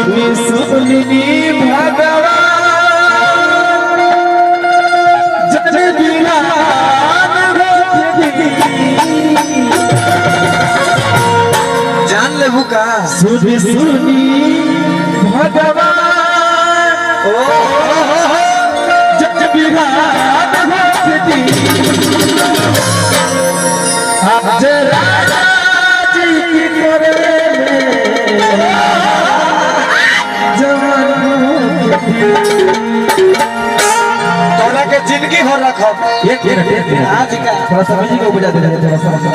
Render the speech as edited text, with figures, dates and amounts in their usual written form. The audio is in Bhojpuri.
सुनी सुनी भगवान जन बिहान जान ले का सुनी सुनी भगवान ओ जन बिहान आज राजा जी की करे तोला के जिंदगी हो रखो एक मिनट आज का थोड़ा सा म्यूजिक को बजा दे थोड़ा सा